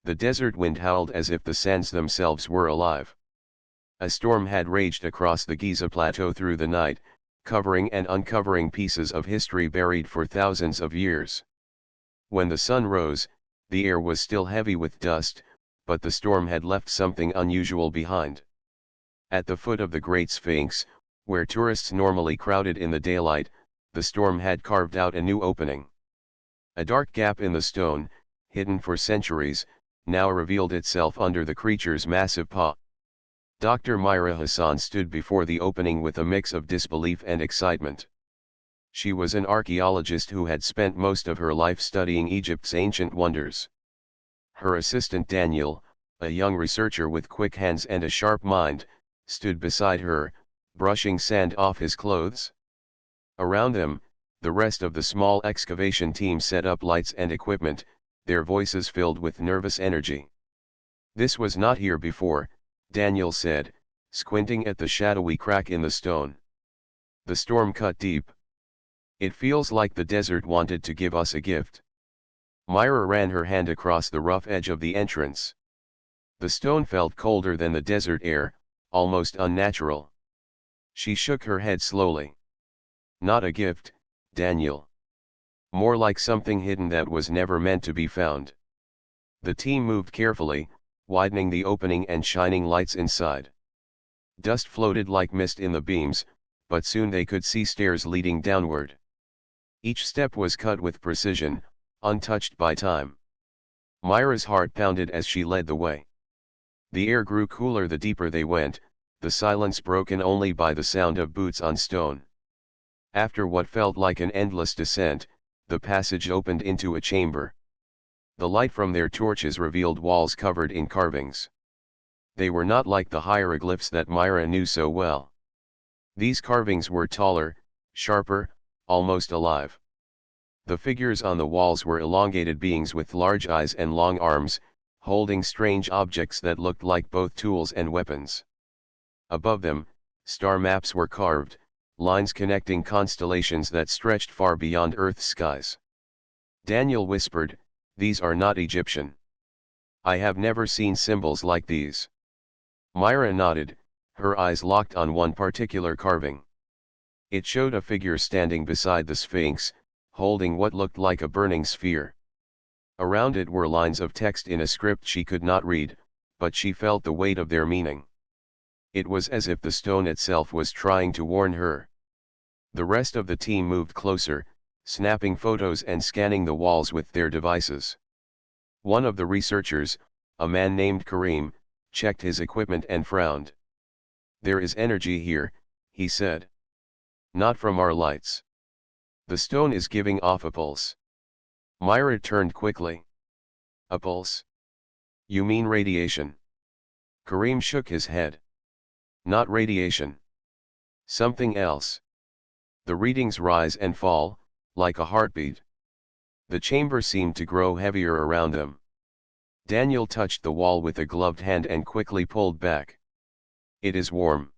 The desert wind howled as if the sands themselves were alive. A storm had raged across the Giza plateau through the night, covering and uncovering pieces of history buried for thousands of years. When the sun rose, the air was still heavy with dust, but the storm had left something unusual behind. At the foot of the Great Sphinx, where tourists normally crowded in the daylight, the storm had carved out a new opening. A dark gap in the stone, hidden for centuries, now revealed itself under the creature's massive paw. Dr. Myra Hassan stood before the opening with a mix of disbelief and excitement. She was an archaeologist who had spent most of her life studying Egypt's ancient wonders. Her assistant Daniel, a young researcher with quick hands and a sharp mind, stood beside her, brushing sand off his clothes. Around them, the rest of the small excavation team set up lights and equipment, their voices filled with nervous energy. "This was not here before," Daniel said, squinting at the shadowy crack in the stone. "The storm cut deep. It feels like the desert wanted to give us a gift." Myra ran her hand across the rough edge of the entrance. The stone felt colder than the desert air, almost unnatural. She shook her head slowly. "Not a gift, Daniel. More like something hidden that was never meant to be found." The team moved carefully, widening the opening and shining lights inside. Dust floated like mist in the beams, but soon they could see stairs leading downward. Each step was cut with precision, untouched by time. Myra's heart pounded as she led the way. The air grew cooler the deeper they went, the silence broken only by the sound of boots on stone. After what felt like an endless descent, the passage opened into a chamber. The light from their torches revealed walls covered in carvings. They were not like the hieroglyphs that Myra knew so well. These carvings were taller, sharper, almost alive. The figures on the walls were elongated beings with large eyes and long arms, holding strange objects that looked like both tools and weapons. Above them, star maps were carved, lines connecting constellations that stretched far beyond Earth's skies. Daniel whispered, "These are not Egyptian. I have never seen symbols like these." Myra nodded, her eyes locked on one particular carving. It showed a figure standing beside the Sphinx, holding what looked like a burning sphere. Around it were lines of text in a script she could not read, but she felt the weight of their meaning. It was as if the stone itself was trying to warn her. The rest of the team moved closer, snapping photos and scanning the walls with their devices. One of the researchers, a man named Karim, checked his equipment and frowned. "There is energy here," he said. "Not from our lights. The stone is giving off a pulse." Myra turned quickly. "A pulse? You mean radiation?" Karim shook his head. "Not radiation. Something else. The readings rise and fall, like a heartbeat." The chamber seemed to grow heavier around them. Daniel touched the wall with a gloved hand and quickly pulled back. "It is warm.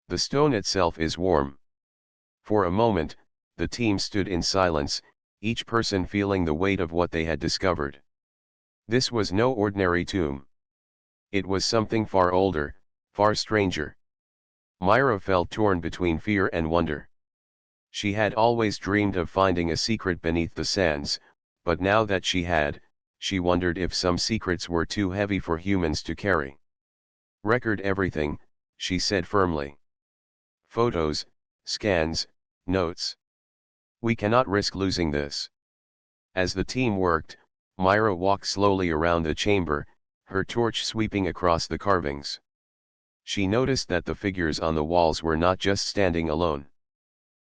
The stone itself is warm." For a moment, the team stood in silence, each person feeling the weight of what they had discovered. This was no ordinary tomb. It was something far older, far stranger. Myra felt torn between fear and wonder. She had always dreamed of finding a secret beneath the sands, but now that she wondered if some secrets were too heavy for humans to carry. "Record everything," she said firmly. "Photos, scans, notes. We cannot risk losing this." As the team worked, Myra walked slowly around the chamber, her torch sweeping across the carvings. She noticed that the figures on the walls were not just standing alone.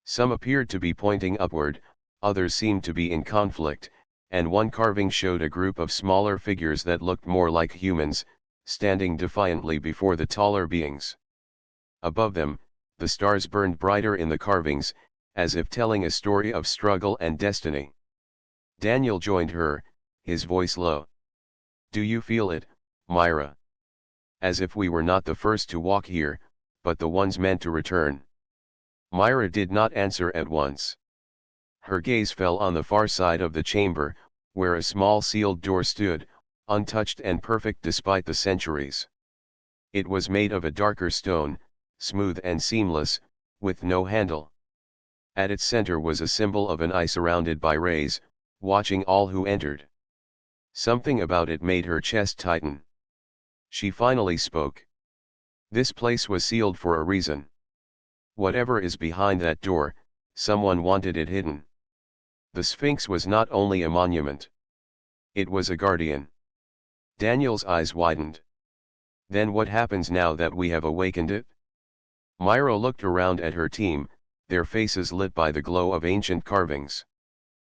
Some appeared to be pointing upward, others seemed to be in conflict, and one carving showed a group of smaller figures that looked more like humans, standing defiantly before the taller beings. Above them, the stars burned brighter in the carvings, as if telling a story of struggle and destiny. Daniel joined her, his voice low. "Do you feel it, Myra? As if we were not the first to walk here, but the ones meant to return." Myra did not answer at once. Her gaze fell on the far side of the chamber, where a small sealed door stood, untouched and perfect despite the centuries. It was made of a darker stone, smooth and seamless, with no handle. At its center was a symbol of an eye surrounded by rays, watching all who entered. Something about it made her chest tighten. She finally spoke. This place was sealed for a reason. Whatever is behind that door, someone wanted it hidden. The Sphinx was not only a monument. It was a guardian. Daniel's eyes widened. Then what happens now that we have awakened it? Myra looked around at her team, their faces lit by the glow of ancient carvings.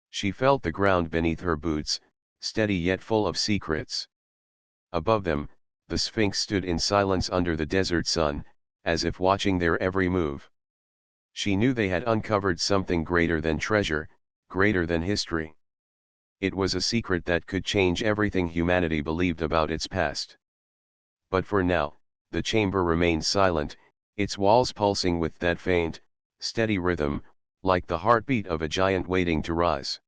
She felt the ground beneath her boots, steady yet full of secrets. Above them, the Sphinx stood in silence under the desert sun, as if watching their every move. She knew they had uncovered something greater than treasure, greater than history. It was a secret that could change everything humanity believed about its past. But for now, the chamber remained silent, its walls pulsing with that faint, steady rhythm, like the heartbeat of a giant waiting to rise.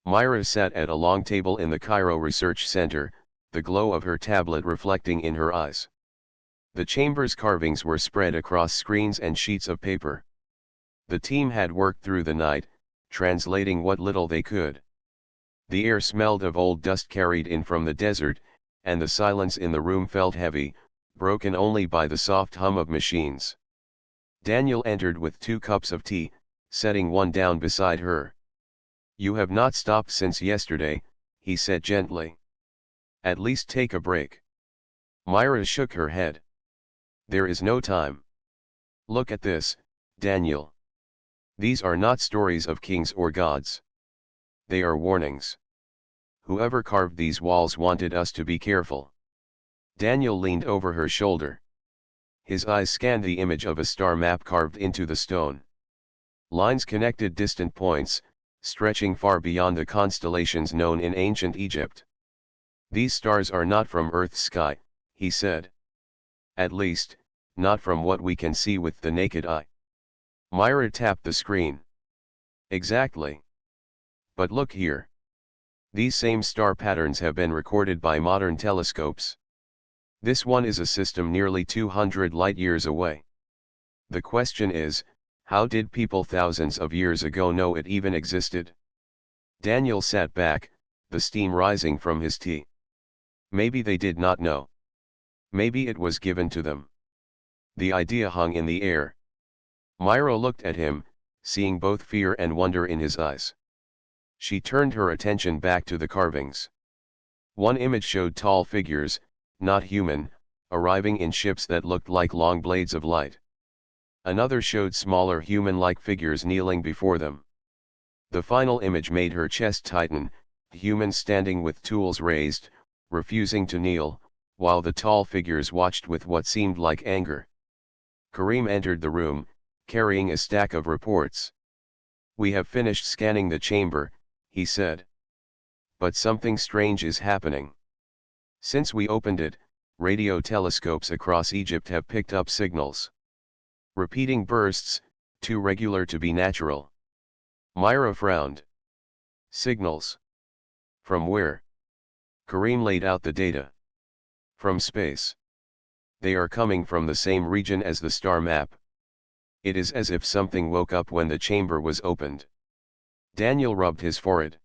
Myra sat at a long table in the Cairo Research Center, the glow of her tablet reflecting in her eyes. The chamber's carvings were spread across screens and sheets of paper. The team had worked through the night, translating what little they could. The air smelled of old dust carried in from the desert, and the silence in the room felt heavy, broken only by the soft hum of machines. Daniel entered with 2 cups of tea, setting one down beside her. "You have not stopped since yesterday," he said gently. "At least take a break." Myra shook her head. "There is no time. Look at this, Daniel. These are not stories of kings or gods. They are warnings. Whoever carved these walls wanted us to be careful." Daniel leaned over her shoulder. His eyes scanned the image of a star map carved into the stone. Lines connected distant points, stretching far beyond the constellations known in ancient Egypt. "These stars are not from Earth's sky," he said. "At least, not from what we can see with the naked eye." Myra tapped the screen. "Exactly. But look here. These same star patterns have been recorded by modern telescopes. This one is a system nearly 200 light-years away. The question is, how did people thousands of years ago know it even existed?" Daniel sat back, the steam rising from his tea. Maybe they did not know. Maybe it was given to them. The idea hung in the air. Myra looked at him, seeing both fear and wonder in his eyes. She turned her attention back to the carvings. One image showed tall figures, not human, arriving in ships that looked like long blades of light. Another showed smaller human-like figures kneeling before them. The final image made her chest tighten, humans standing with tools raised, refusing to kneel, while the tall figures watched with what seemed like anger. Kareem entered the room, carrying a stack of reports. "We have finished scanning the chamber," he said. "But something strange is happening. Since we opened it, radio telescopes across Egypt have picked up signals. Repeating bursts, too regular to be natural." Myra frowned. "Signals? From where?" Kareem laid out the data. "From space. They are coming from the same region as the star map. It is as if something woke up when the chamber was opened." Daniel rubbed his forehead.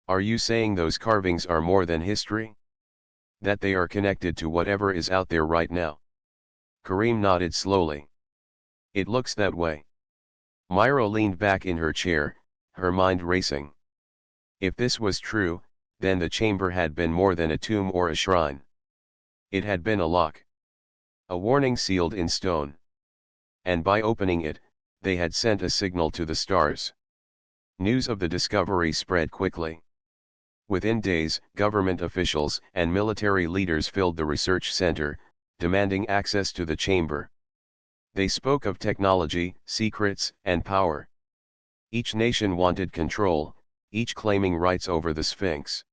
"Are you saying those carvings are more than history? That they are connected to whatever is out there right now?" Kareem nodded slowly. "It looks that way." Myra leaned back in her chair, her mind racing. If this was true, then the chamber had been more than a tomb or a shrine. It had been a lock. A warning sealed in stone. And by opening it, they had sent a signal to the stars. News of the discovery spread quickly. Within days, government officials and military leaders filled the research center, demanding access to the chamber. They spoke of technology, secrets, and power. Each nation wanted control, each claiming rights over the Sphinx.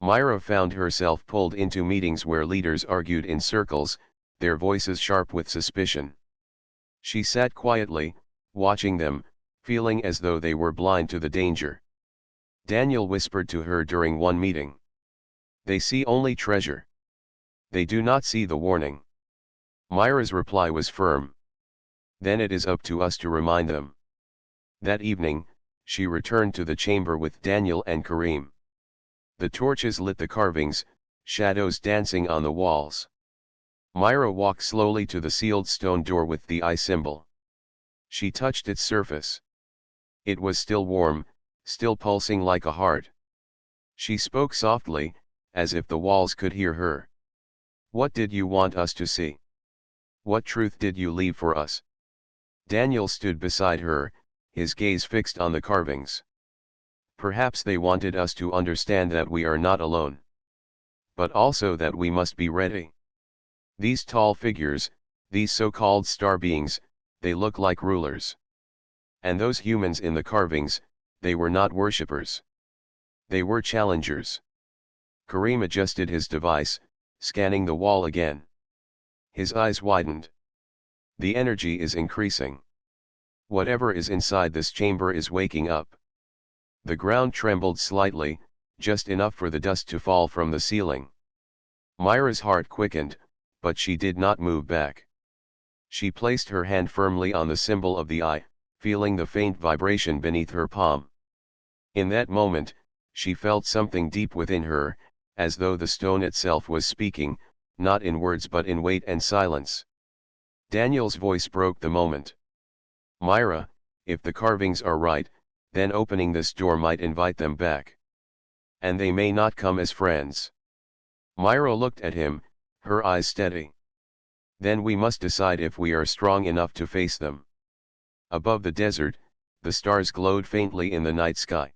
Myra found herself pulled into meetings where leaders argued in circles, their voices sharp with suspicion. She sat quietly, watching them, feeling as though they were blind to the danger. Daniel whispered to her during one meeting. They see only treasure. They do not see the warning. Myra's reply was firm. Then it is up to us to remind them. That evening, she returned to the chamber with Daniel and Karim. The torches lit the carvings, shadows dancing on the walls. Myra walked slowly to the sealed stone door with the eye symbol. She touched its surface. It was still warm, still pulsing like a heart. She spoke softly, as if the walls could hear her. What did you want us to see? What truth did you leave for us? Daniel stood beside her, his gaze fixed on the carvings. Perhaps they wanted us to understand that we are not alone. But also that we must be ready. These tall figures, these so-called star beings, they look like rulers. And those humans in the carvings, they were not worshippers. They were challengers. Karim adjusted his device, scanning the wall again. His eyes widened. The energy is increasing. Whatever is inside this chamber is waking up. The ground trembled slightly, just enough for the dust to fall from the ceiling. Myra's heart quickened, but she did not move back. She placed her hand firmly on the symbol of the eye, feeling the faint vibration beneath her palm. In that moment, she felt something deep within her, as though the stone itself was speaking, not in words but in weight and silence. Daniel's voice broke the moment. Myra, if the carvings are right, then opening this door might invite them back. And they may not come as friends. Myra looked at him, her eyes steady. Then we must decide if we are strong enough to face them. Above the desert, the stars glowed faintly in the night sky.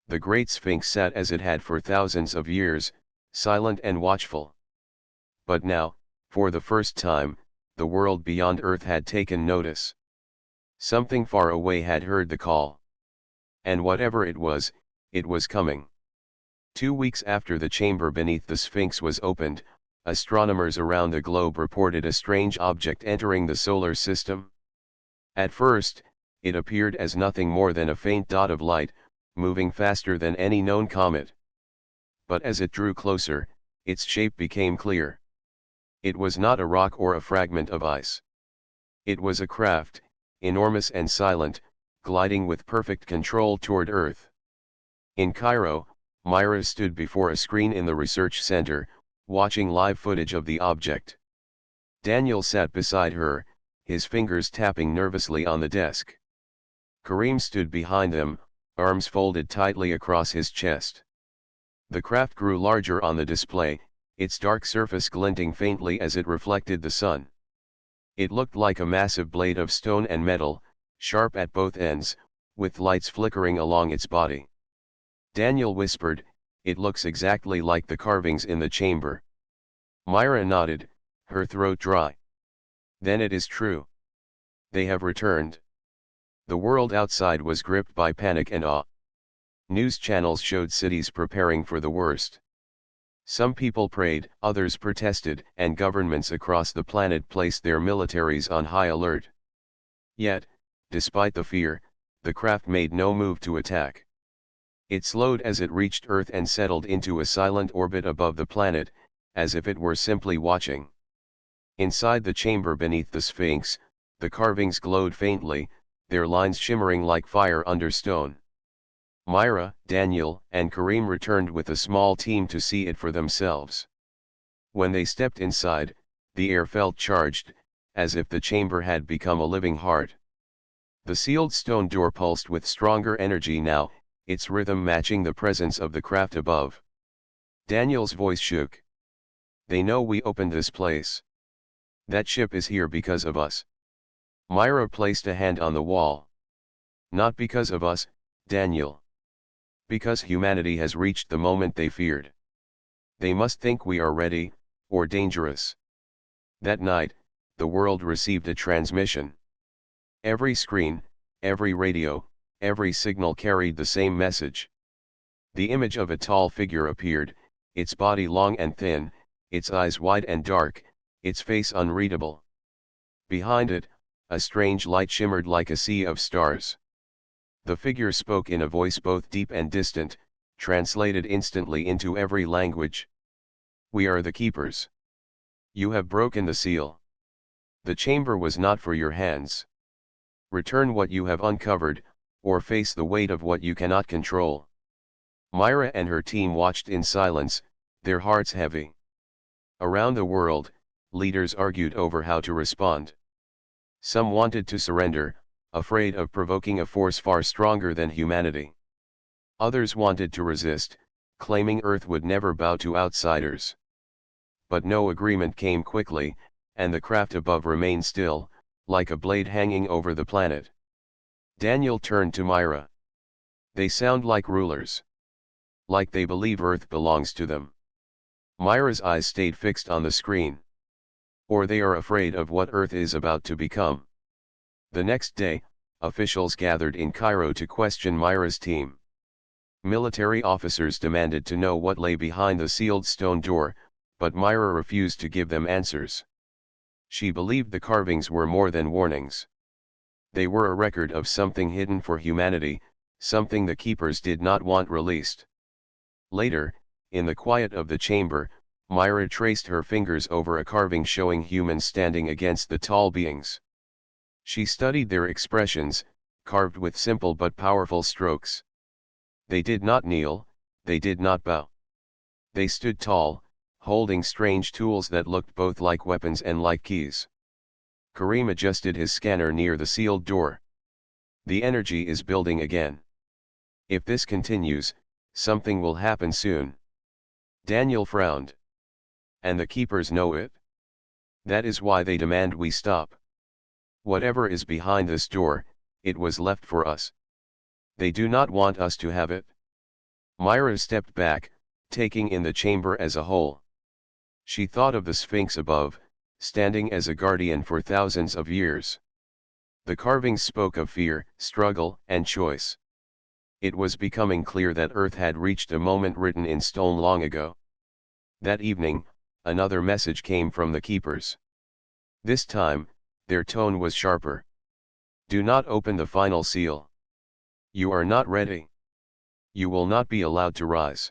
The great Sphinx sat as it had for thousands of years, silent and watchful. But now, for the first time, the world beyond Earth had taken notice. Something far away had heard the call. And whatever it was coming. 2 weeks after the chamber beneath the Sphinx was opened, astronomers around the globe reported a strange object entering the solar system. At first, it appeared as nothing more than a faint dot of light, moving faster than any known comet. But as it drew closer, its shape became clear. It was not a rock or a fragment of ice. It was a craft, enormous and silent, gliding with perfect control toward Earth. In Cairo, Myra stood before a screen in the research center, watching live footage of the object. Daniel sat beside her, his fingers tapping nervously on the desk. Karim stood behind them, arms folded tightly across his chest. The craft grew larger on the display, its dark surface glinting faintly as it reflected the sun. It looked like a massive blade of stone and metal, sharp at both ends, with lights flickering along its body. Daniel whispered, "It looks exactly like the carvings in the chamber." Myra nodded, her throat dry. "Then it is true. They have returned." The world outside was gripped by panic and awe. News channels showed cities preparing for the worst. Some people prayed, others protested, and governments across the planet placed their militaries on high alert. Yet, despite the fear, the craft made no move to attack. It slowed as it reached Earth and settled into a silent orbit above the planet, as if it were simply watching. Inside the chamber beneath the Sphinx, the carvings glowed faintly, their lines shimmering like fire under stone. Myra, Daniel, and Karim returned with a small team to see it for themselves. When they stepped inside, the air felt charged, as if the chamber had become a living heart. The sealed stone door pulsed with stronger energy now, its rhythm matching the presence of the craft above. Daniel's voice shook. "They know we opened this place. That ship is here because of us." Myra placed a hand on the wall. "Not because of us, Daniel. Because humanity has reached the moment they feared. They must think we are ready, or dangerous." That night, the world received a transmission. Every screen, every radio, every signal carried the same message. The image of a tall figure appeared, its body long and thin, its eyes wide and dark, its face unreadable. Behind it, a strange light shimmered like a sea of stars. The figure spoke in a voice both deep and distant, translated instantly into every language. We are the keepers. You have broken the seal. The chamber was not for your hands. Return what you have uncovered, or face the weight of what you cannot control. Myra and her team watched in silence, their hearts heavy. Around the world, leaders argued over how to respond. Some wanted to surrender, afraid of provoking a force far stronger than humanity. Others wanted to resist, claiming Earth would never bow to outsiders. But no agreement came quickly, and the craft above remained still, like a blade hanging over the planet. Daniel turned to Myra. They sound like rulers. Like they believe Earth belongs to them. Myra's eyes stayed fixed on the screen. Or they are afraid of what Earth is about to become. The next day, officials gathered in Cairo to question Myra's team. Military officers demanded to know what lay behind the sealed stone door, but Myra refused to give them answers. She believed the carvings were more than warnings. They were a record of something hidden for humanity, something the keepers did not want released. Later, in the quiet of the chamber, Myra traced her fingers over a carving showing humans standing against the tall beings. She studied their expressions, carved with simple but powerful strokes. They did not kneel, they did not bow. They stood tall, holding strange tools that looked both like weapons and like keys. Karim adjusted his scanner near the sealed door. The energy is building again. If this continues, something will happen soon. Daniel frowned. And the keepers know it? That is why they demand we stop. Whatever is behind this door, it was left for us. They do not want us to have it. Myra stepped back, taking in the chamber as a whole. She thought of the Sphinx above, standing as a guardian for thousands of years. The carvings spoke of fear, struggle, and choice. It was becoming clear that Earth had reached a moment written in stone long ago. That evening, another message came from the keepers. This time, their tone was sharper. Do not open the final seal. You are not ready. You will not be allowed to rise.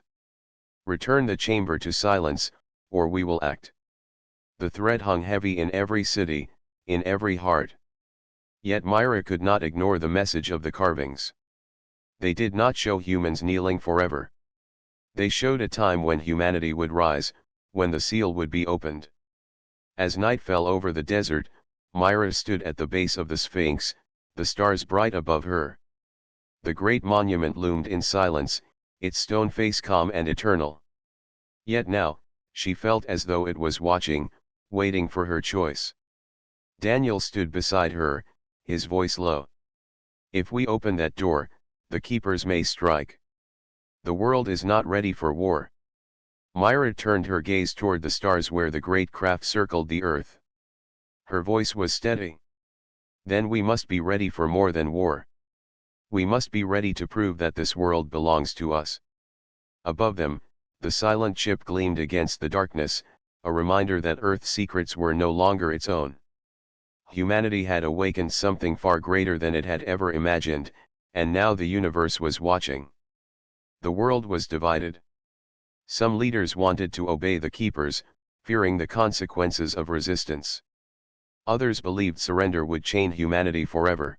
Return the chamber to silence, or we will act. The threat hung heavy in every city, in every heart. Yet Myra could not ignore the message of the carvings. They did not show humans kneeling forever. They showed a time when humanity would rise, when the seal would be opened. As night fell over the desert, Myra stood at the base of the Sphinx, the stars bright above her. The great monument loomed in silence, its stone face calm and eternal. Yet now, she felt as though it was watching, waiting for her choice. Daniel stood beside her, his voice low. If we open that door, the keepers may strike. The world is not ready for war. Myra turned her gaze toward the stars where the great craft circled the earth. Her voice was steady. Then we must be ready for more than war. We must be ready to prove that this world belongs to us. Above them, the silent ship gleamed against the darkness, a reminder that Earth's secrets were no longer its own. Humanity had awakened something far greater than it had ever imagined, and now the universe was watching. The world was divided. Some leaders wanted to obey the keepers, fearing the consequences of resistance. Others believed surrender would chain humanity forever.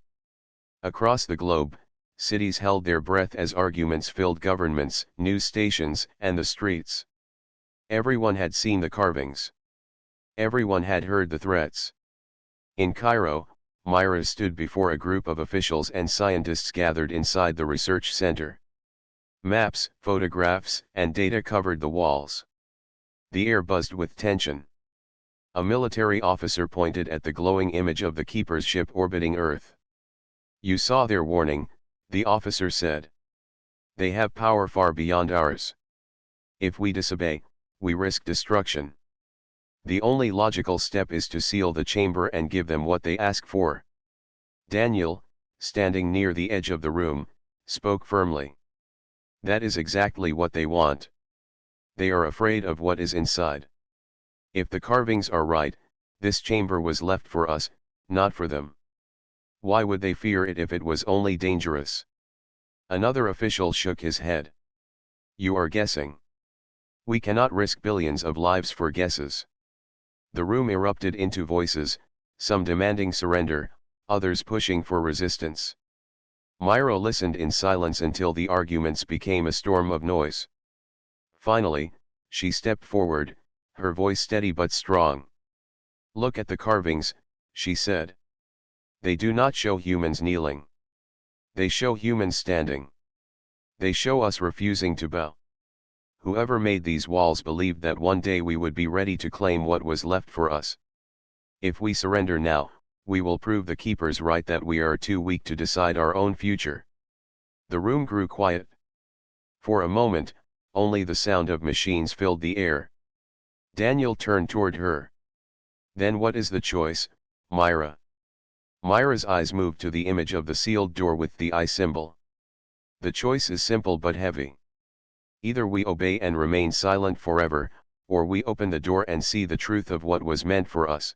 Across the globe, cities held their breath as arguments filled governments, news stations, and the streets. Everyone had seen the carvings. Everyone had heard the threats. In Cairo, Myra stood before a group of officials and scientists gathered inside the research center. Maps, photographs, and data covered the walls. The air buzzed with tension. A military officer pointed at the glowing image of the keeper's ship orbiting Earth. You saw their warning, the officer said. They have power far beyond ours. If we disobey, we risk destruction. The only logical step is to seal the chamber and give them what they ask for. Daniel, standing near the edge of the room, spoke firmly. That is exactly what they want. They are afraid of what is inside. If the carvings are right, this chamber was left for us, not for them. Why would they fear it if it was only dangerous? Another official shook his head. You are guessing. We cannot risk billions of lives for guesses. The room erupted into voices, some demanding surrender, others pushing for resistance. Myra listened in silence until the arguments became a storm of noise. Finally, she stepped forward, her voice steady but strong. "Look at the carvings," she said. "They do not show humans kneeling. They show humans standing. They show us refusing to bow. Whoever made these walls believed that one day we would be ready to claim what was left for us. If we surrender now, we will prove the keepers right that we are too weak to decide our own future." The room grew quiet. For a moment, only the sound of machines filled the air. Daniel turned toward her. "Then what is the choice, Myra?" Myra's eyes moved to the image of the sealed door with the eye symbol. "The choice is simple but heavy. Either we obey and remain silent forever, or we open the door and see the truth of what was meant for us."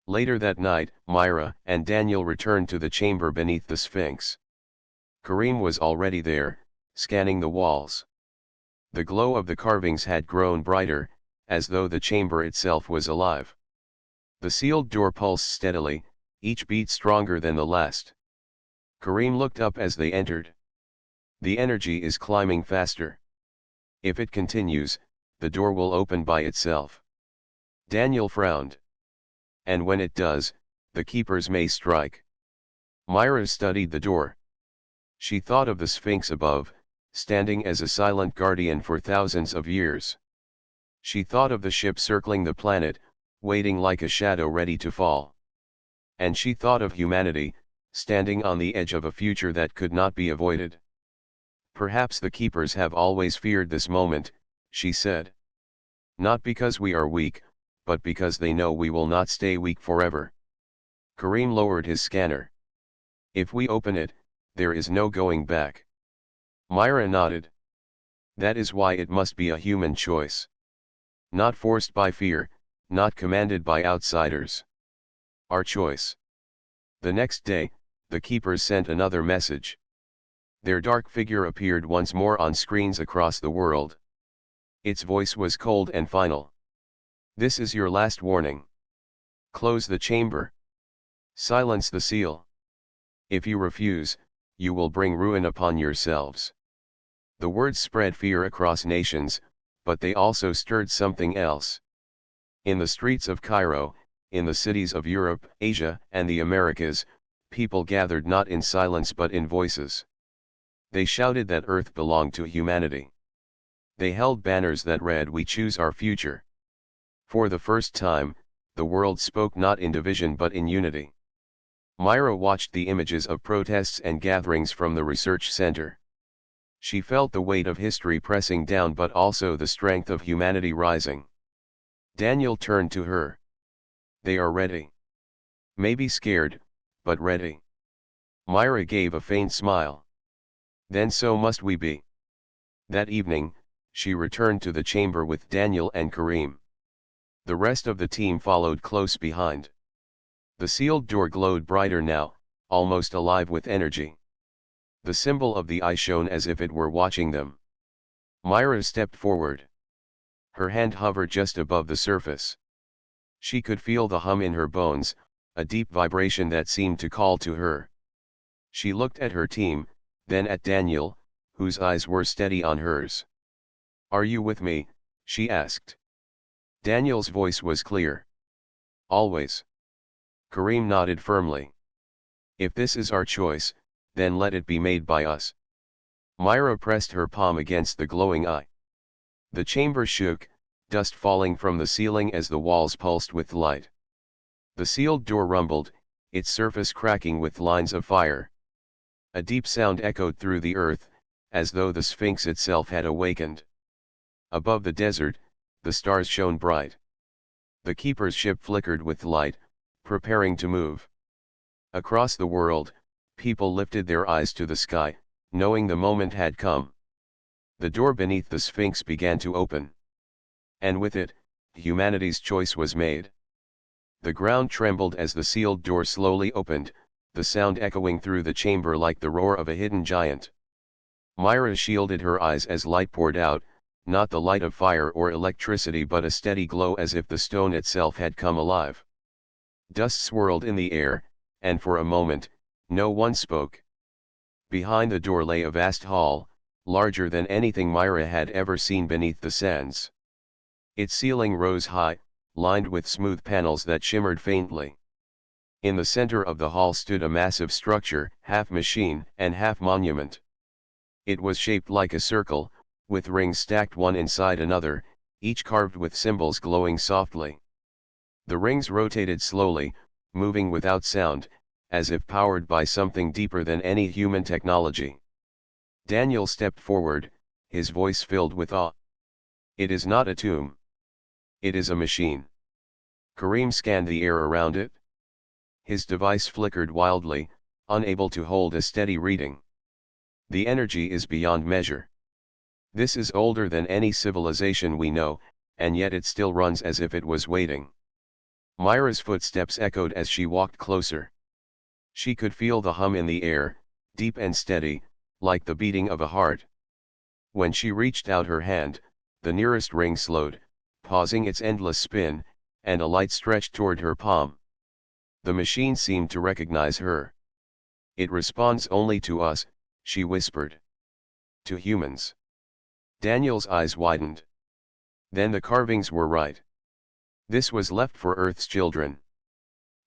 Later that night, Myra and Daniel returned to the chamber beneath the Sphinx. Kareem was already there, scanning the walls. The glow of the carvings had grown brighter, as though the chamber itself was alive. The sealed door pulsed steadily, each beat stronger than the last. Kareem looked up as they entered. "The energy is climbing faster. If it continues, the door will open by itself." Daniel frowned. "And when it does, the keepers may strike." Myra studied the door. She thought of the Sphinx above, standing as a silent guardian for thousands of years. She thought of the ship circling the planet, waiting like a shadow ready to fall. And she thought of humanity, standing on the edge of a future that could not be avoided. "Perhaps the keepers have always feared this moment," she said. "Not because we are weak, but because they know we will not stay weak forever." Kareem lowered his scanner. "If we open it, there is no going back." Myra nodded. "That is why it must be a human choice. Not forced by fear, not commanded by outsiders. Our choice." The next day, the keepers sent another message. Their dark figure appeared once more on screens across the world. Its voice was cold and final. "This is your last warning. Close the chamber. Silence the seal. If you refuse, you will bring ruin upon yourselves." The words spread fear across nations, but they also stirred something else. In the streets of Cairo, in the cities of Europe, Asia, and the Americas, people gathered not in silence but in voices. They shouted that Earth belonged to humanity. They held banners that read, "We choose our future." For the first time, the world spoke not in division but in unity. Myra watched the images of protests and gatherings from the research center. She felt the weight of history pressing down but also the strength of humanity rising. Daniel turned to her. "They are ready. Maybe scared, but ready." Myra gave a faint smile. "Then so must we be." That evening, she returned to the chamber with Daniel and Kareem. The rest of the team followed close behind. The sealed door glowed brighter now, almost alive with energy. The symbol of the eye shone as if it were watching them. Myra stepped forward. Her hand hovered just above the surface. She could feel the hum in her bones, a deep vibration that seemed to call to her. She looked at her team, then at Daniel, whose eyes were steady on hers. "Are you with me?" she asked. Daniel's voice was clear. "Always." Kareem nodded firmly. "If this is our choice, then let it be made by us." Myra pressed her palm against the glowing eye. The chamber shook, dust falling from the ceiling as the walls pulsed with light. The sealed door rumbled, its surface cracking with lines of fire. A deep sound echoed through the earth, as though the Sphinx itself had awakened. Above the desert, the stars shone bright. The keeper's ship flickered with light, preparing to move. Across the world, people lifted their eyes to the sky, knowing the moment had come. The door beneath the Sphinx began to open. And with it, humanity's choice was made. The ground trembled as the sealed door slowly opened, the sound echoing through the chamber like the roar of a hidden giant. Myra shielded her eyes as light poured out, not the light of fire or electricity but a steady glow as if the stone itself had come alive. Dust swirled in the air, and for a moment, no one spoke. Behind the door lay a vast hall, larger than anything Myra had ever seen beneath the sands. Its ceiling rose high, lined with smooth panels that shimmered faintly. In the center of the hall stood a massive structure, half machine and half monument. It was shaped like a circle, with rings stacked one inside another, each carved with symbols glowing softly. The rings rotated slowly, moving without sound, as if powered by something deeper than any human technology. Daniel stepped forward, his voice filled with awe. "It is not a tomb. It is a machine." Kareem scanned the air around it. His device flickered wildly, unable to hold a steady reading. "The energy is beyond measure. This is older than any civilization we know, and yet it still runs as if it was waiting." Myra's footsteps echoed as she walked closer. She could feel the hum in the air, deep and steady, like the beating of a heart. When she reached out her hand, the nearest ring slowed, pausing its endless spin, and a light stretched toward her palm. The machine seemed to recognize her. "It responds only to us," she whispered. "To humans." Daniel's eyes widened. Then the carvings were right. This was left for Earth's children.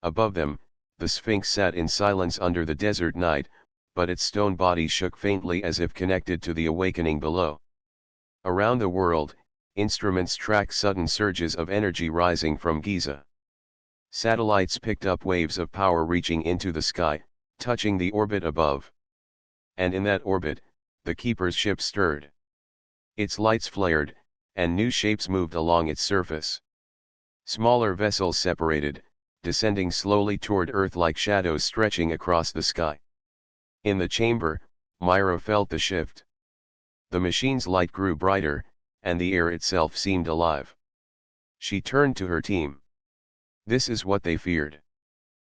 Above them, the Sphinx sat in silence under the desert night, but its stone body shook faintly as if connected to the awakening below. Around the world, instruments tracked sudden surges of energy rising from Giza. Satellites picked up waves of power reaching into the sky, touching the orbit above. And in that orbit, the Keeper's ship stirred. Its lights flared, and new shapes moved along its surface. Smaller vessels separated, descending slowly toward Earth like shadows stretching across the sky. In the chamber, Myra felt the shift. The machine's light grew brighter, and the air itself seemed alive. She turned to her team. "This is what they feared.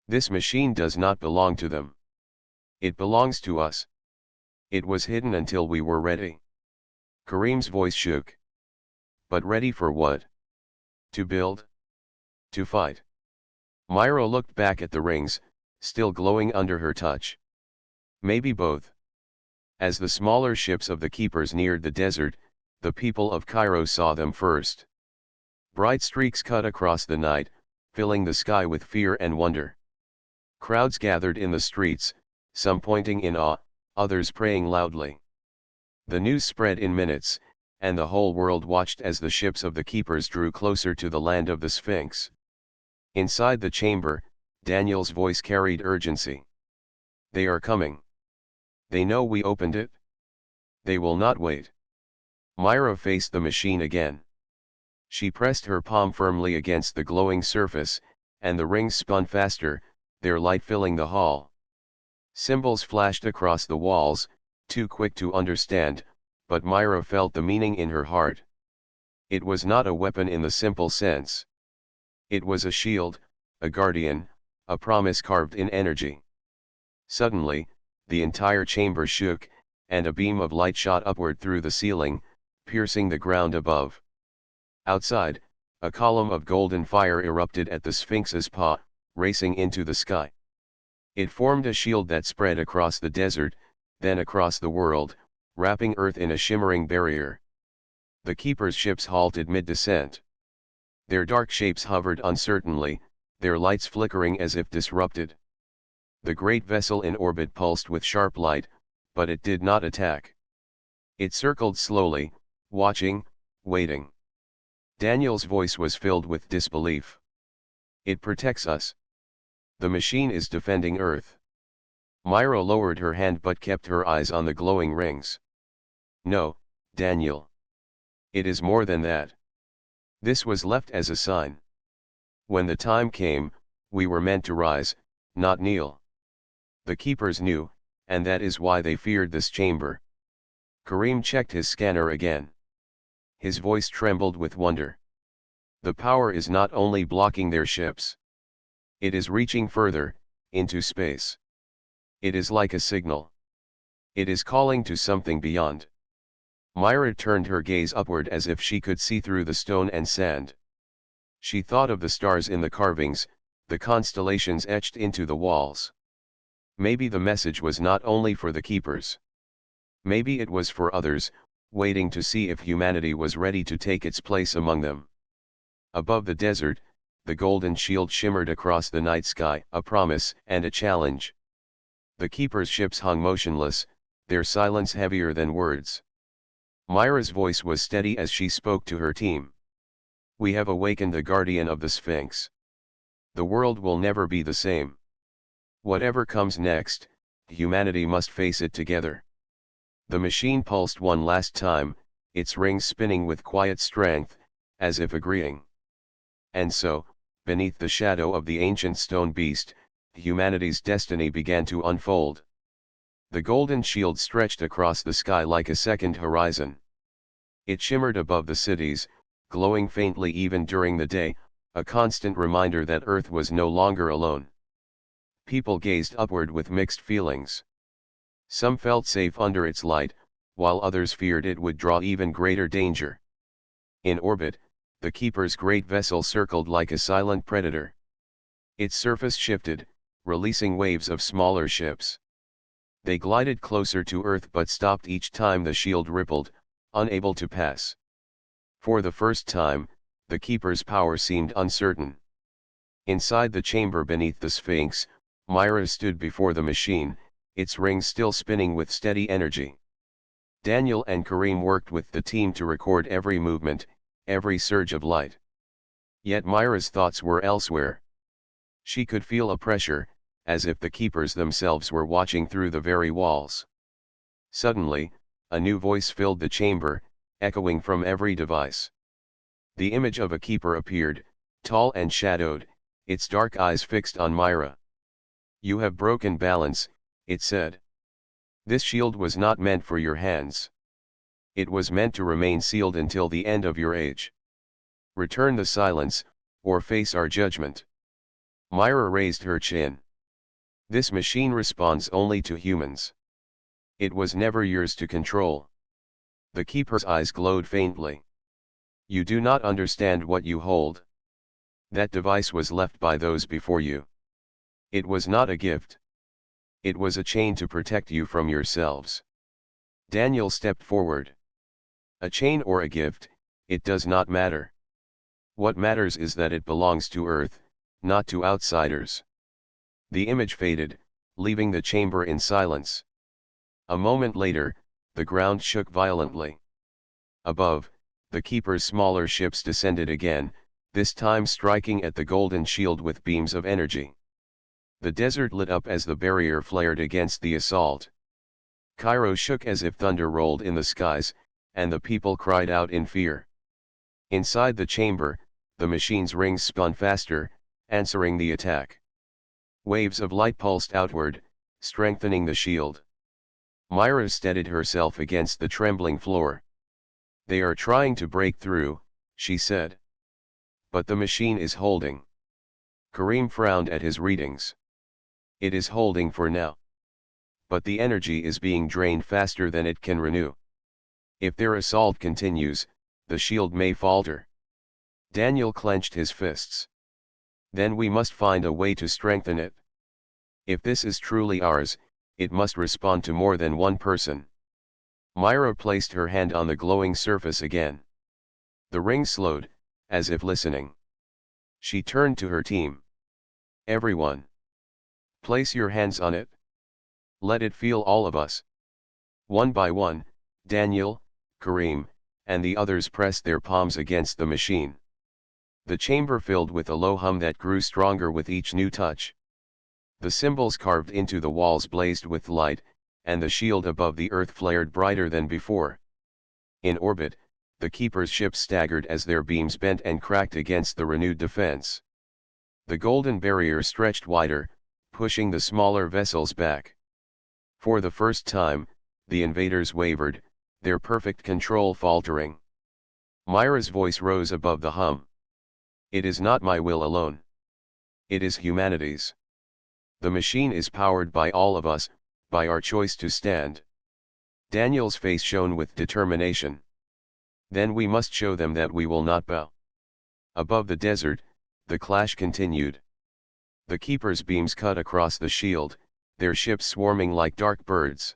This machine does not belong to them. It belongs to us. It was hidden until we were ready." Kareem's voice shook. "But ready for what? To build? To fight?" Myra looked back at the rings, still glowing under her touch. "Maybe both." As the smaller ships of the Keepers neared the desert, the people of Cairo saw them first. Bright streaks cut across the night, filling the sky with fear and wonder. Crowds gathered in the streets, some pointing in awe, others praying loudly. The news spread in minutes, and the whole world watched as the ships of the Keepers drew closer to the land of the Sphinx. Inside the chamber, Daniel's voice carried urgency. "They are coming. They know we opened it. They will not wait." Myra faced the machine again. She pressed her palm firmly against the glowing surface, and the rings spun faster, their light filling the hall. Symbols flashed across the walls, too quick to understand, but Myra felt the meaning in her heart. It was not a weapon in the simple sense. It was a shield, a guardian, a promise carved in energy. Suddenly, the entire chamber shook, and a beam of light shot upward through the ceiling, piercing the ground above. Outside, a column of golden fire erupted at the Sphinx's paw, racing into the sky. It formed a shield that spread across the desert, then across the world, wrapping Earth in a shimmering barrier. The Keeper's ships halted mid-descent. Their dark shapes hovered uncertainly, their lights flickering as if disrupted. The great vessel in orbit pulsed with sharp light, but it did not attack. It circled slowly, watching, waiting. Daniel's voice was filled with disbelief. "It protects us. The machine is defending Earth." Myra lowered her hand but kept her eyes on the glowing rings. "No, Daniel. It is more than that. This was left as a sign. When the time came, we were meant to rise, not kneel. The Keepers knew, and that is why they feared this chamber." Kareem checked his scanner again. His voice trembled with wonder. "The power is not only blocking their ships. It is reaching further, into space. It is like a signal. It is calling to something beyond. Myra turned her gaze upward as if she could see through the stone and sand. She thought of the stars in the carvings, the constellations etched into the walls. Maybe the message was not only for the keepers. Maybe it was for others, waiting to see if humanity was ready to take its place among them. Above the desert, the golden shield shimmered across the night sky, a promise and a challenge. The keepers' ships hung motionless, their silence heavier than words. Myra's voice was steady as she spoke to her team. We have awakened the guardian of the Sphinx. The world will never be the same. Whatever comes next, humanity must face it together. The machine pulsed one last time, its rings spinning with quiet strength, as if agreeing. And so, beneath the shadow of the ancient stone beast, humanity's destiny began to unfold. The golden shield stretched across the sky like a second horizon. It shimmered above the cities, glowing faintly even during the day, a constant reminder that Earth was no longer alone. People gazed upward with mixed feelings. Some felt safe under its light, while others feared it would draw even greater danger. In orbit, the Keeper's great vessel circled like a silent predator. Its surface shifted, releasing waves of smaller ships. They glided closer to Earth but stopped each time the shield rippled, unable to pass. For the first time, the Keeper's power seemed uncertain. Inside the chamber beneath the Sphinx, Myra stood before the machine, its rings still spinning with steady energy. Daniel and Kareem worked with the team to record every movement, every surge of light. Yet Myra's thoughts were elsewhere. She could feel a pressure, as if the keepers themselves were watching through the very walls. Suddenly, a new voice filled the chamber, echoing from every device. The image of a keeper appeared, tall and shadowed, its dark eyes fixed on Myra. You have broken balance, it said. This shield was not meant for your hands. It was meant to remain sealed until the end of your age. Return the silence, or face our judgment. Myra raised her chin. This machine responds only to humans. It was never yours to control. The keeper's eyes glowed faintly. You do not understand what you hold. That device was left by those before you. It was not a gift. It was a chain to protect you from yourselves. Daniel stepped forward. A chain or a gift, it does not matter. What matters is that it belongs to Earth, not to outsiders. The image faded, leaving the chamber in silence. A moment later, the ground shook violently. Above, the keeper's smaller ships descended again, this time striking at the golden shield with beams of energy. The desert lit up as the barrier flared against the assault. Cairo shook as if thunder rolled in the skies, and the people cried out in fear. Inside the chamber, the machine's rings spun faster, answering the attack. Waves of light pulsed outward, strengthening the shield. Myra steadied herself against the trembling floor. They are trying to break through, she said. But the machine is holding. Kareem frowned at his readings. It is holding for now. But the energy is being drained faster than it can renew. If their assault continues, the shield may falter. Daniel clenched his fists. Then we must find a way to strengthen it. If this is truly ours, it must respond to more than one person. Myra placed her hand on the glowing surface again. The ring slowed, as if listening. She turned to her team. Everyone. Place your hands on it. Let it feel all of us. One by one, Daniel, Kareem, and the others pressed their palms against the machine. The chamber filled with a low hum that grew stronger with each new touch. The symbols carved into the walls blazed with light, and the shield above the earth flared brighter than before. In orbit, the keeper's ships staggered as their beams bent and cracked against the renewed defense. The golden barrier stretched wider, pushing the smaller vessels back. For the first time, the invaders wavered, their perfect control faltering. Myra's voice rose above the hum. It is not my will alone. It is humanity's. The machine is powered by all of us, by our choice to stand. Daniel's face shone with determination. Then we must show them that we will not bow. Above the desert, the clash continued. The keepers' beams cut across the shield, their ships swarming like dark birds.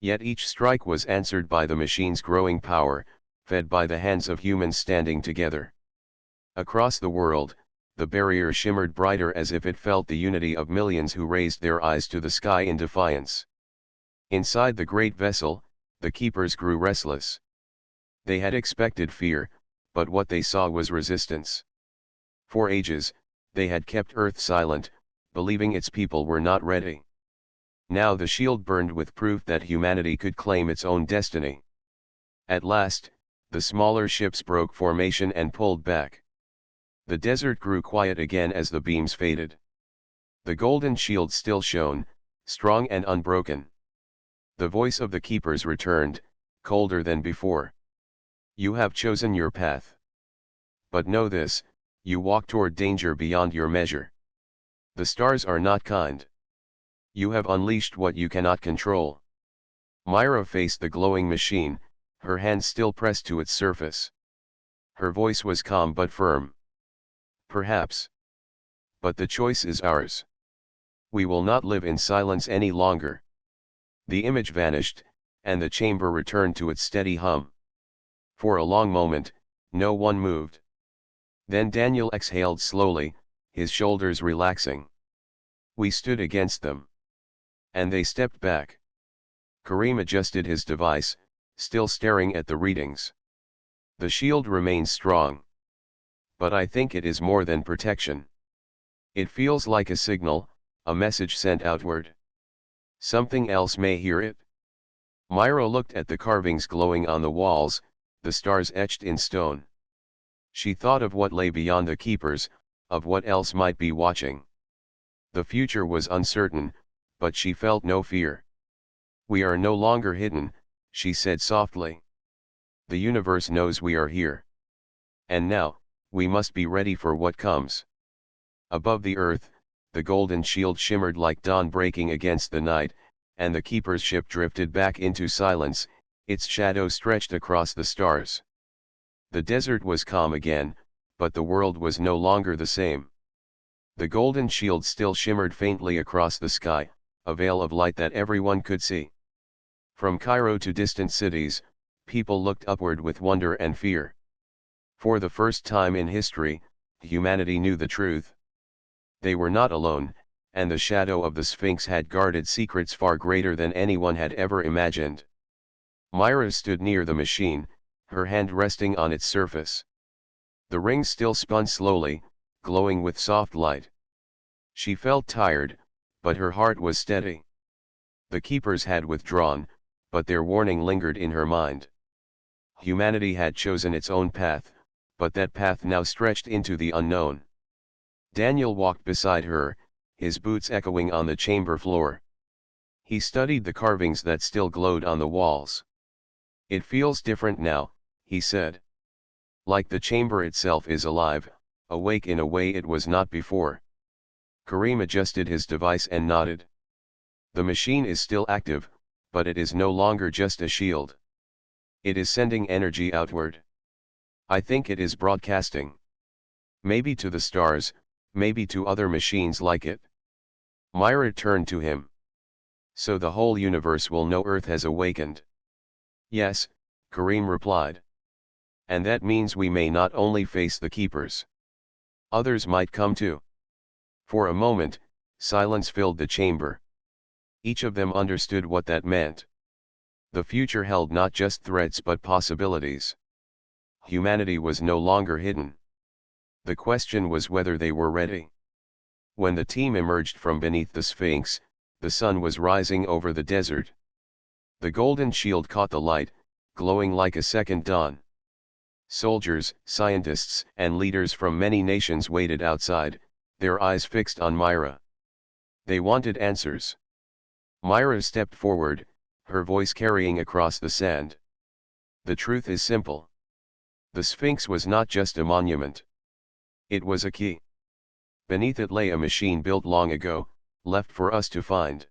Yet each strike was answered by the machine's growing power, fed by the hands of humans standing together. Across the world, the barrier shimmered brighter as if it felt the unity of millions who raised their eyes to the sky in defiance. Inside the great vessel, the keepers grew restless. They had expected fear, but what they saw was resistance. For ages, they had kept Earth silent, believing its people were not ready. Now the shield burned with proof that humanity could claim its own destiny. At last, the smaller ships broke formation and pulled back. The desert grew quiet again as the beams faded. The golden shield still shone, strong and unbroken. The voice of the keepers returned, colder than before. You have chosen your path. But know this, you walk toward danger beyond your measure. The stars are not kind. You have unleashed what you cannot control. Myra faced the glowing machine, her hands still pressed to its surface. Her voice was calm but firm. Perhaps. But the choice is ours. We will not live in silence any longer. The image vanished, and the chamber returned to its steady hum. For a long moment, no one moved. Then Daniel exhaled slowly, his shoulders relaxing. We stood against them. And they stepped back. Kareem adjusted his device, still staring at the readings. The shield remains strong. But I think it is more than protection. It feels like a signal, a message sent outward. Something else may hear it. Myra looked at the carvings glowing on the walls, the stars etched in stone. She thought of what lay beyond the keepers, of what else might be watching. The future was uncertain, but she felt no fear. We are no longer hidden, she said softly. The universe knows we are here. And now, we must be ready for what comes. Above the earth, the golden shield shimmered like dawn breaking against the night, and the keeper's ship drifted back into silence, its shadow stretched across the stars. The desert was calm again, but the world was no longer the same. The golden shield still shimmered faintly across the sky, a veil of light that everyone could see. From Cairo to distant cities, people looked upward with wonder and fear. For the first time in history, humanity knew the truth. They were not alone, and the shadow of the Sphinx had guarded secrets far greater than anyone had ever imagined. Myra stood near the machine, her hand resting on its surface. The rings still spun slowly, glowing with soft light. She felt tired, but her heart was steady. The keepers had withdrawn, but their warning lingered in her mind. Humanity had chosen its own path, but that path now stretched into the unknown. Daniel walked beside her, his boots echoing on the chamber floor. He studied the carvings that still glowed on the walls. It feels different now, he said. Like the chamber itself is alive, awake in a way it was not before. Kareem adjusted his device and nodded. The machine is still active, but it is no longer just a shield. It is sending energy outward. I think it is broadcasting. Maybe to the stars, maybe to other machines like it. Myra turned to him. So the whole universe will know Earth has awakened. Yes, Kareem replied. And that means we may not only face the keepers. Others might come too. For a moment, silence filled the chamber. Each of them understood what that meant. The future held not just threats but possibilities. Humanity was no longer hidden. The question was whether they were ready. When the team emerged from beneath the Sphinx, the sun was rising over the desert. The golden shield caught the light, glowing like a second dawn. Soldiers, scientists, and leaders from many nations waited outside, their eyes fixed on Myra. They wanted answers. Myra stepped forward, her voice carrying across the sand. The truth is simple. The Sphinx was not just a monument. It was a key. Beneath it lay a machine built long ago, left for us to find.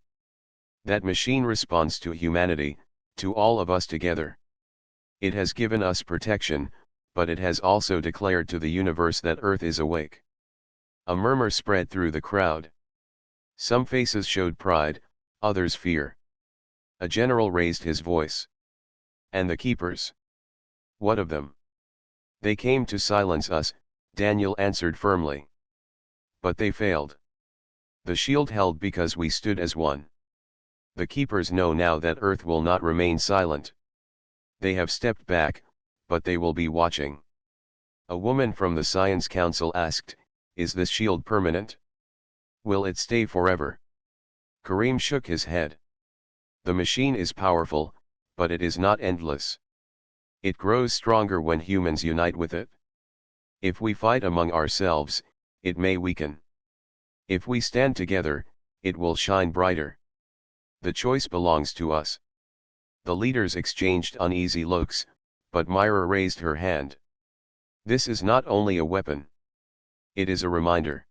That machine responds to humanity, to all of us together. It has given us protection, but it has also declared to the universe that Earth is awake. A murmur spread through the crowd. Some faces showed pride, others fear. A general raised his voice. And the keepers? What of them? They came to silence us, Daniel answered firmly. But they failed. The shield held because we stood as one. The keepers know now that Earth will not remain silent. They have stepped back, but they will be watching. A woman from the Science Council asked, "Is this shield permanent? Will it stay forever?" Kareem shook his head. The machine is powerful, but it is not endless. It grows stronger when humans unite with it. If we fight among ourselves, it may weaken. If we stand together, it will shine brighter. The choice belongs to us. The leaders exchanged uneasy looks, but Myra raised her hand. This is not only a weapon. It is a reminder.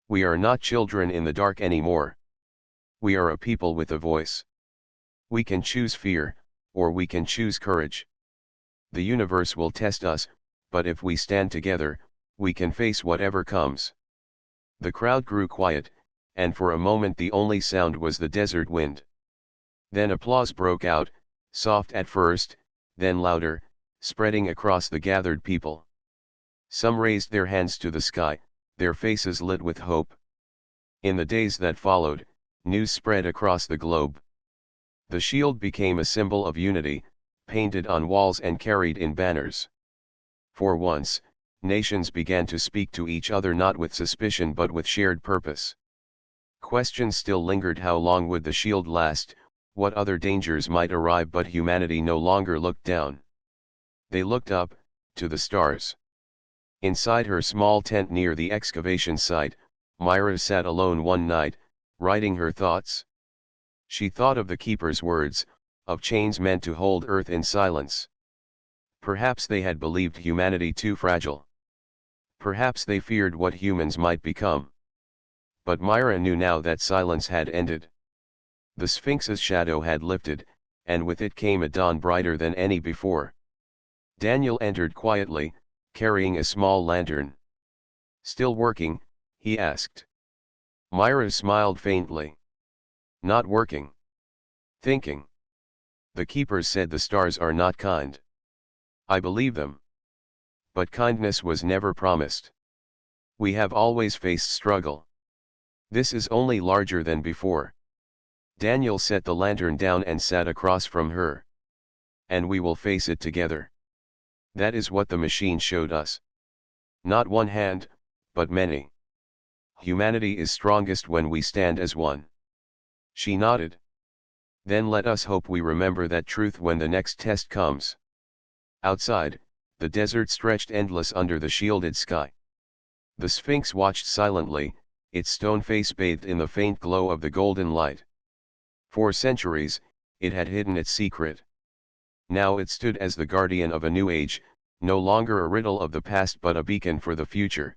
We are not children in the dark anymore. We are a people with a voice. We can choose fear, or we can choose courage. The universe will test us, but if we stand together, we can face whatever comes. The crowd grew quiet, and for a moment the only sound was the desert wind. Then applause broke out, soft at first, then louder, spreading across the gathered people. Some raised their hands to the sky, their faces lit with hope. In the days that followed, news spread across the globe. The shield became a symbol of unity, painted on walls and carried in banners. For once, nations began to speak to each other not with suspicion but with shared purpose. Questions still lingered: how long would the shield last, what other dangers might arrive, but humanity no longer looked down. They looked up, to the stars. Inside her small tent near the excavation site, Myra sat alone one night, writing her thoughts. She thought of the keeper's words, of chains meant to hold Earth in silence. Perhaps they had believed humanity too fragile. Perhaps they feared what humans might become. But Myra knew now that silence had ended. The Sphinx's shadow had lifted, and with it came a dawn brighter than any before. Daniel entered quietly, carrying a small lantern. "Still working?" he asked. Myra smiled faintly. "Not working. Thinking. The keepers said the stars are not kind. I believe them. But kindness was never promised. We have always faced struggle. This is only larger than before." Daniel set the lantern down and sat across from her. "And we will face it together. That is what the machine showed us. Not one hand, but many. Humanity is strongest when we stand as one." She nodded. "Then let us hope we remember that truth when the next test comes." Outside, the desert stretched endless under the shielded sky. The Sphinx watched silently, its stone face bathed in the faint glow of the golden light. For centuries, it had hidden its secret. Now it stood as the guardian of a new age, no longer a riddle of the past but a beacon for the future.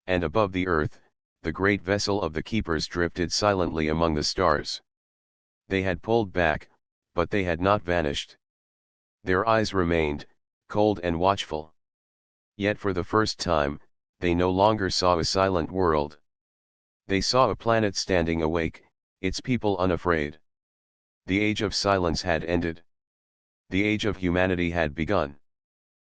And above the earth, the great vessel of the keepers drifted silently among the stars. They had pulled back, but they had not vanished. Their eyes remained, cold and watchful. Yet for the first time, they no longer saw a silent world. They saw a planet standing awake, its people unafraid. The age of silence had ended. The age of humanity had begun.